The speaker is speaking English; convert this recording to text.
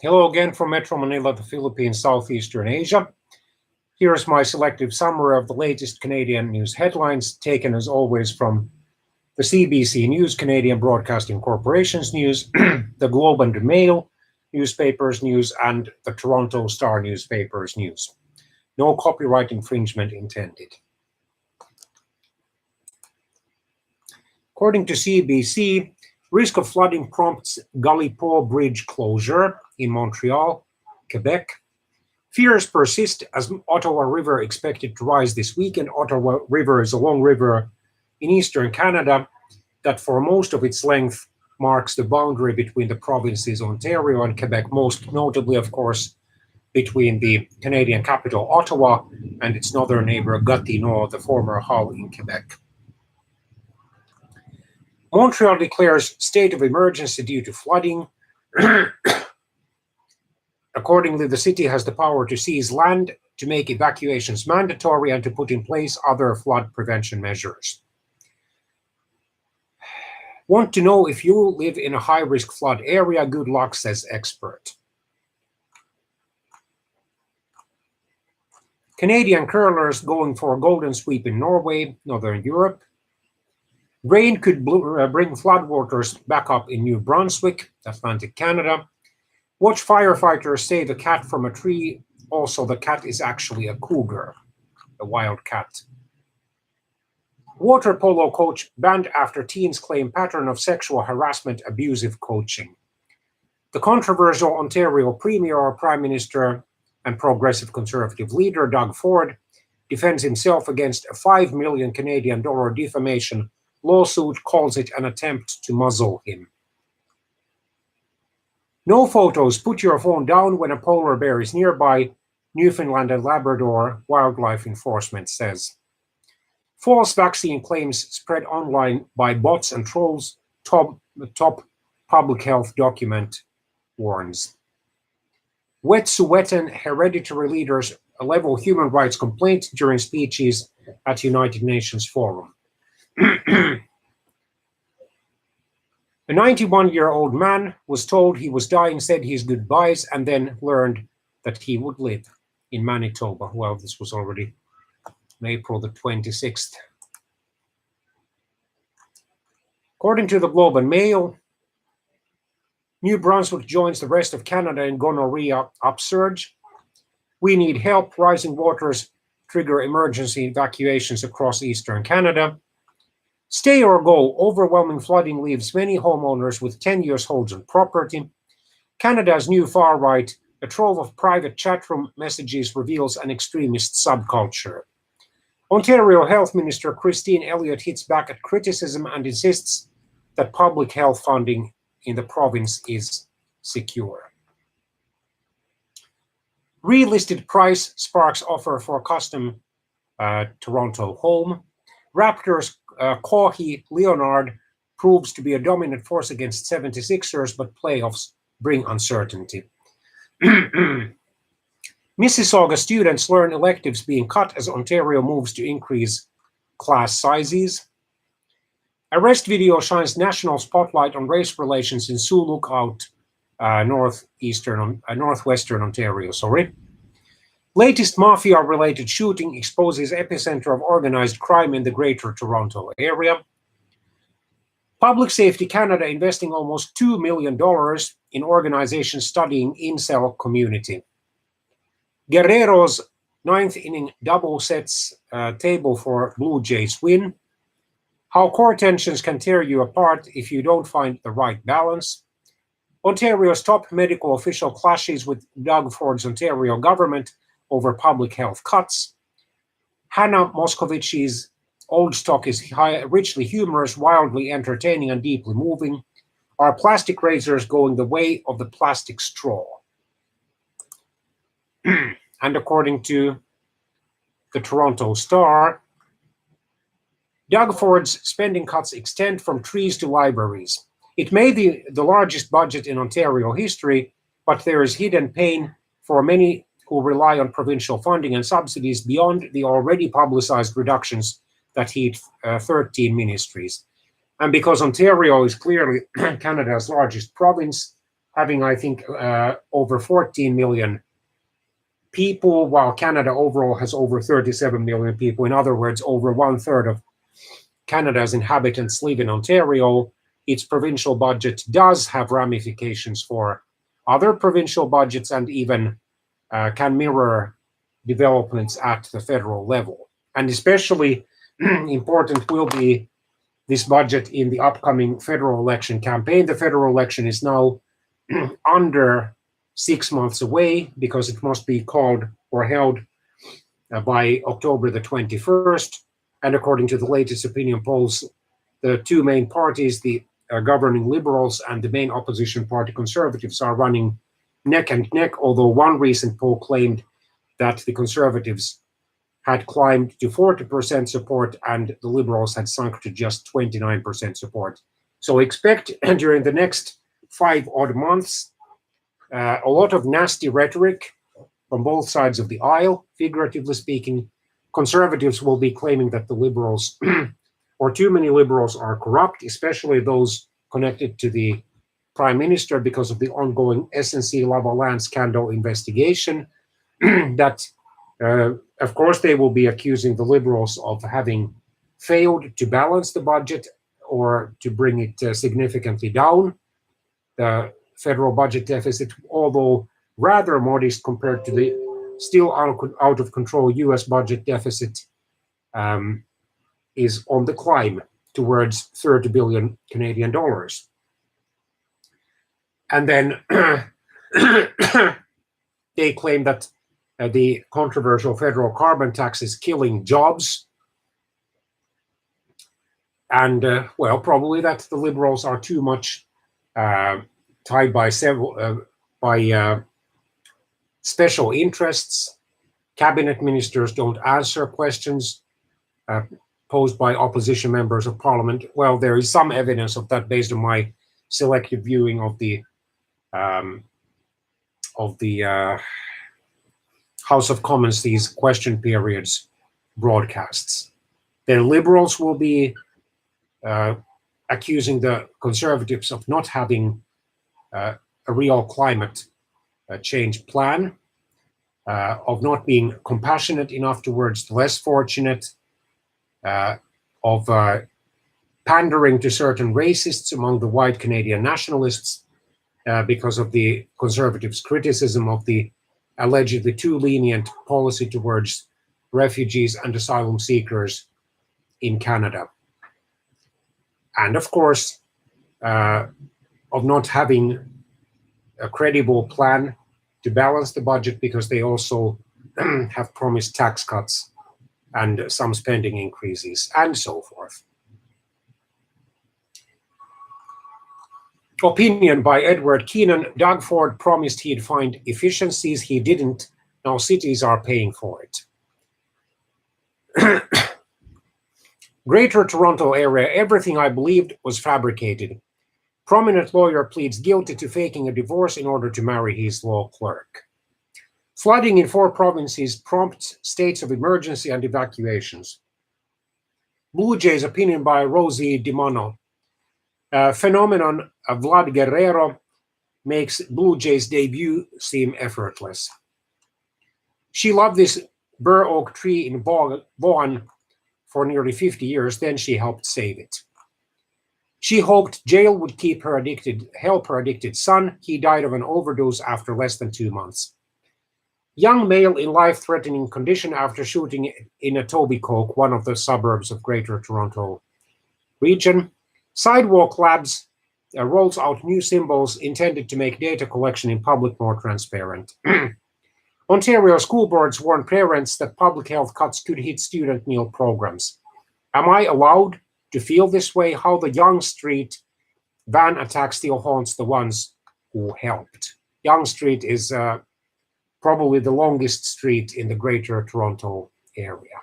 Hello again from Metro Manila, the Philippines, Southeastern Asia. Here's my selective summary of the latest Canadian news headlines, taken as always from the CBC News, Canadian Broadcasting Corporation's news, the Globe and Mail newspapers' news, and the Toronto Star newspapers' news. No copyright infringement intended. According to CBC, risk of flooding prompts Galipeau Bridge closure in Montreal, Quebec. Fears persist as Ottawa River expected to rise this weekend. Ottawa River is a long river in eastern Canada that for most of its length marks the boundary between the provinces Ontario and Quebec, most notably, of course, between the Canadian capital, Ottawa, and its northern neighbor, Gatineau, the former Hull in Quebec. Montreal declares state of emergency due to flooding. Accordingly, the city has the power to seize land, to make evacuations mandatory, and to put in place other flood prevention measures. Want to know if you live in a high-risk flood area? Good luck, says expert. Canadian curlers going for a golden sweep in Norway, Northern Europe. Rain could bring floodwaters back up in New Brunswick, Atlantic Canada. Watch firefighters save a cat from a tree. Also, the cat is actually a cougar, a wild cat. Water polo coach banned after teens claim pattern of sexual harassment, abusive coaching. The controversial Ontario Premier, Prime Minister, and Progressive Conservative leader Doug Ford defends himself against a $5 million Canadian defamation lawsuit, calls it an attempt to muzzle him. No photos. Put your phone down when a polar bear is nearby, Newfoundland and Labrador Wildlife Enforcement says. False vaccine claims spread online by bots and trolls, top public health document warns. Wet'suwet'en hereditary leaders level human rights complaint during speeches at United Nations Forum. A 91-year-old man was told he was dying, said his goodbyes, and then learned that he would live in Manitoba. Well, this was already on April the 26th. According to the Globe and Mail, New Brunswick joins the rest of Canada in gonorrhea upsurge. We need help. Rising waters trigger emergency evacuations across eastern Canada. Stay or go. Overwhelming flooding leaves many homeowners with 10 years holds on property. Canada's new far right, a trove of private chatroom messages, reveals an extremist subculture. Ontario Health Minister Christine Elliott hits back at criticism and insists that public health funding in the province is secure. Relisted price sparks offer for custom Toronto home. Raptors Kawhi Leonard proves to be a dominant force against 76ers, but playoffs bring uncertainty. Mississauga students learn electives being cut as Ontario moves to increase class sizes. Arrest video shines national spotlight on race relations in Sioux Lookout, northwestern Ontario. Latest mafia-related shooting exposes epicenter of organized crime in the Greater Toronto area. Public Safety Canada investing almost $2 million in organizations studying incel community. Guerrero's ninth inning double sets table for Blue Jays win. How core tensions can tear you apart if you don't find the right balance. Ontario's top medical official clashes with Doug Ford's Ontario government over public health cuts. Hannah Moscovici's old stock is richly humorous, wildly entertaining, and deeply moving. Are plastic razors going the way of the plastic straw? And according to the Toronto Star, Doug Ford's spending cuts extend from trees to libraries. It may be the largest budget in Ontario history, but there is hidden pain for many who rely on provincial funding and subsidies beyond the already publicized reductions that hit 13 ministries. And because Ontario is clearly Canada's largest province, having, I think, over 14 million people, while Canada overall has over 37 million people. In other words, over 1/3 of Canada's inhabitants live in Ontario. Its provincial budget does have ramifications for other provincial budgets and even can mirror developments at the federal level. And especially important will be this budget in the upcoming federal election campaign. The federal election is now under 6 months away because it must be called or held by October the 21st. And according to the latest opinion polls, the two main parties, the governing Liberals and the main opposition party Conservatives, are running neck and neck, although one recent poll claimed that the Conservatives had climbed to 40% support and the Liberals had sunk to just 29% support. So expect during the next 5 odd months a lot of nasty rhetoric from both sides of the aisle, figuratively speaking. Conservatives will be claiming that the Liberals or too many Liberals are corrupt, especially those connected to the Prime Minister because of the ongoing SNC-Lavalin scandal investigation. That, of course, they will be accusing the Liberals of having failed to balance the budget or to bring it significantly down. The federal budget deficit, although rather modest compared to the still out of control US budget deficit, is on the climb towards 30 billion Canadian dollars. And then they claim that the controversial federal carbon tax is killing jobs. And, well, probably that the Liberals are too much tied by special interests. Cabinet ministers don't answer questions posed by opposition members of parliament. Well, there is some evidence of that based on my selective viewing of the House of Commons, these question periods broadcasts. The Liberals will be accusing the Conservatives of not having a real climate change plan, of not being compassionate enough towards the less fortunate, of pandering to certain racists among the white Canadian nationalists because of the Conservatives' criticism of the allegedly too lenient policy towards refugees and asylum seekers in Canada. And of course, of not having a credible plan to balance the budget because they also have promised tax cuts and some spending increases and so forth. Opinion by Edward Keenan. Doug Ford promised he'd find efficiencies. He didn't. Now cities are paying for it. Greater Toronto area. Everything I believed was fabricated. Prominent lawyer pleads guilty to faking a divorce in order to marry his law clerk. Flooding in 4 provinces prompts states of emergency and evacuations. Blue Jays opinion by Rosie DiMano. Phenomenon of Vlad Guerrero makes Blue Jays debut seem effortless. She loved this bur oak tree in Vaughan for nearly 50 years, then she helped save it. She hoped jail would help her addicted son. He died of an overdose after less than 2 months. Young male in life-threatening condition after shooting in Etobicoke, one of the suburbs of Greater Toronto region. Sidewalk Labs rolls out new symbols intended to make data collection in public more transparent. Ontario school boards warn parents that public health cuts could hit student meal programs. Am I allowed to feel this way? How the Yonge Street van attack still haunts the ones who helped. Yonge Street is probably the longest street in the Greater Toronto area.